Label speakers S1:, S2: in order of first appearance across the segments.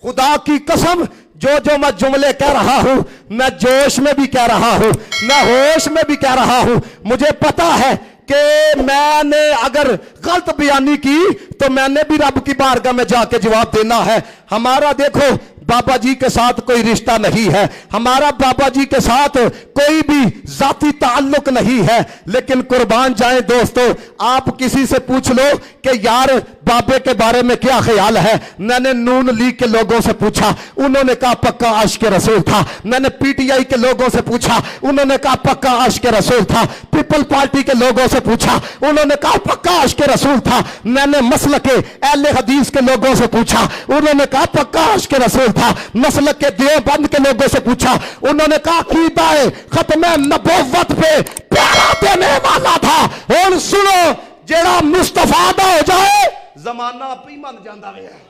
S1: खुदा की कसम जो मैं जुमले कह रहा हूं, मैं जोश में भी कह रहा हूं, मैं होश में भी कह रहा हूं। मुझे पता है कि मैंने अगर गलत बयानी की तो मैंने भी रब की बारगाह में जाके जवाब देना है। हमारा देखो बाबा जी के साथ कोई रिश्ता नहीं है, हमारा बाबा जी के साथ कोई भी जाती ताल्लुक नहीं है, लेकिन कुर्बान जाए दोस्तों, आप किसी से पूछ लो कि यार बाबे के बारे में क्या ख्याल है। मैंने नून लीग के लोगों से पूछा, उन्होंने कहा पक्का आशिक रसूल था। मैंने पीटीआई के लोगों से पूछा, उन्होंने कहा पक्का आशिक रसूल था। पीपल पार्टी के लोगों से पूछा, उन्होंने कहा पक्का आशिक रसूल था। मैंने मसलक के अहले हदीस के लोगों से पूछा, उन्होंने कहा पक्का आशिक रसूल था। मसलक के देवबंद के लोगों से पूछा, उन्होंने कहा अकीदा है खत्म नबुव्वत पे प्यारा देने वाला था। और सुनो, जेड़ा मुस्तफा दा हो जाए जमाना आप ही मन जाता है।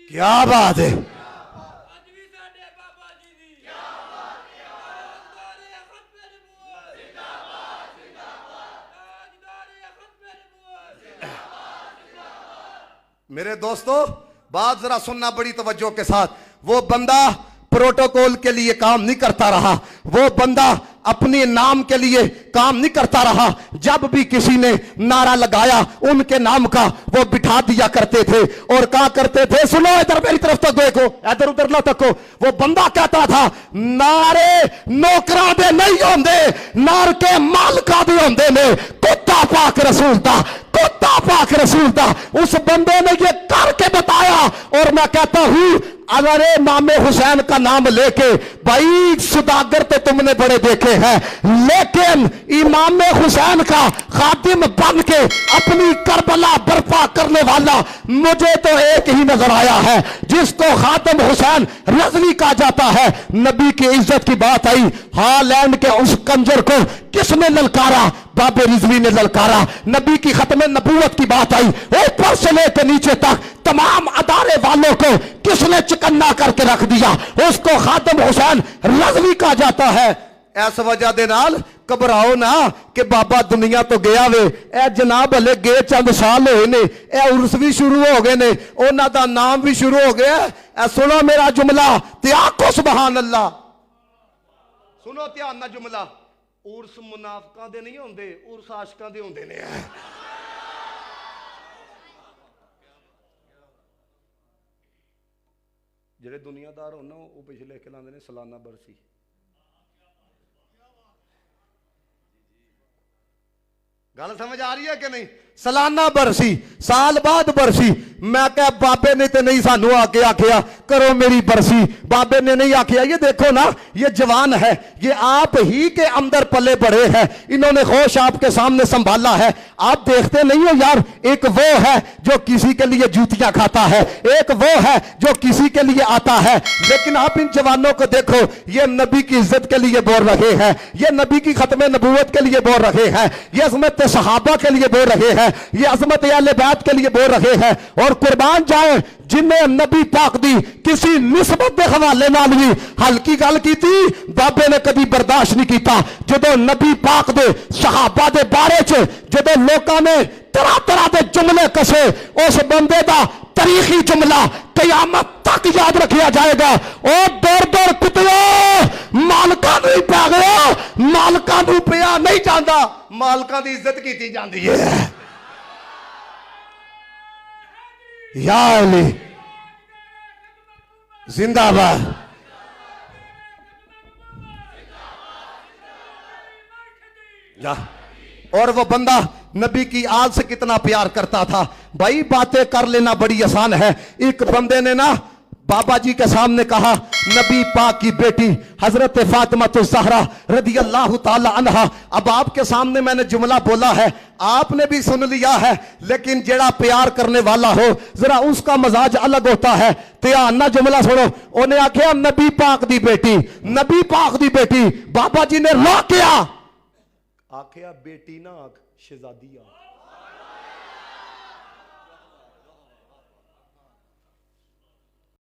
S1: क्या बात है, मेरे दोस्तों बात जरा सुनना बड़ी तवज्जो के साथ। वो बंदा प्रोटोकॉल के लिए काम नहीं करता रहा, वो बंदा अपने नाम के लिए काम नहीं करता रहा। जब भी किसी ने नारा लगाया उनके नाम का वो बिठा दिया करते थे और कहा करते थे, सुनो इधर मेरी तरफ तक देखो, इधर उधर ना तको। वो बंदा कहता था नारे नौकरा दे नहीं होंदे, नार के मालका दे होंदे ने। कुत्ता पाक रसूल था, कुत्ता पाक रसूल था। उस बंदे ने ये करके बताया। और मैं कहता हूं अगर इमाम हुसैन का नाम लेके, भाई सुदागर तो तुमने बड़े देखे हैं, लेकिन इमाम हुसैन का खादिम बन के अपनी करबला बर्पा करने वाला मुझे तो एक ही नजर आया है, जिसको खादिम हुसैन रजवी कहा जाता है। नबी की इज्जत की बात आई, हालैंड के उस कंजर को किसने ललकारा? बाबे रिजवी ने ललकारा। नबी की खत्म नबूवत की बात आई, ऊपर से लेकर नीचे तक तमाम अदारे वालों को किसने चकन्ना करके रख दिया? उसको खादिम हुसैन रजवी कहा जाता है। इस वजह दे नाल घबराओ ना कि बाबा दुनिया तो गया वे। ए जनाब हले गए चंद साल होए ने, ए उर्स भी शुरू हो गए ने, उन्हां दा नाम भी शुरू हो गया। ए सुनो मेरा जुमला ते आखो सुभान अल्लाह। सुनो ध्यान ना जुमला, उर्स मुनाफिकां दे नहीं होंदे, उर्स आशिकां दे होंदे ने। जेड़े दुनियादार होना वो पिछले के लांदे ने सालाना बरसी। गल समझ आ रही है कि नहीं? सालाना बरसी, साल बाद बरसी। मैं क्या बाबे ने तो नहीं सानू आके आखिया करो मेरी बरसी, बाबे ने नहीं आखिया। ये देखो ना, ये जवान है, ये आप ही के अंदर पले बड़े हैं, इन्होंने होश आपके सामने संभाला है। आप देखते नहीं हो यार, एक वो है जो किसी के लिए जूतियां खाता है, एक वो है जो किसी के लिए आता है, लेकिन आप इन जवानों को देखो, ये नबी की इज्जत के लिए बोल रहे हैं, ये नबी की खत्म नबूवत के लिए बोल रहे हैं, ये अजमत सहाबा के लिए बोल रहे हैं, ये अजमत अहले बैत के लिए बोल रहे हैं। और कुर्बान जाए जिन्हें नबी पाक दी किसी निस्बत के हवाले नाल भी हल्की गल की थी, बाबे ने कभी बर्दाश्त नहीं किया। जदों नबी पाक दे सहाबा दे बारे च जदों लोगों ने तरह तरह के जुमले कसे, उस बंदे का तारीखी जुमला कयामत तक याद रखा जाएगा। और दौड़ दौड़ कुत्तियों मालका नहीं पै गया, मालका नूं पिया नहीं जाता, मालका की इज्जत की जाती है। या अली जिंदाबाद। या और वो बंदा नबी की आल से कितना प्यार करता था। भाई बातें कर लेना बड़ी आसान है। एक बंदे ने ना बाबा जी के सामने कहा, नबी पाक की बेटी हजरत फातिमा तो ज़हरा रदी अल्लाह ताला अन्हा। अब आपके सामने मैंने जुमला बोला है, आपने भी सुन लिया है, लेकिन जेड़ा प्यार करने वाला हो जरा उसका मजाज अलग होता है। ध्यान ना जुमला सुनो। उन्हें आख्या नबी पाक दी बेटी, नबी पाक दी बेटी। बाबा जी ने रो किया, आख्या बेटी ना आख शहजादी आ।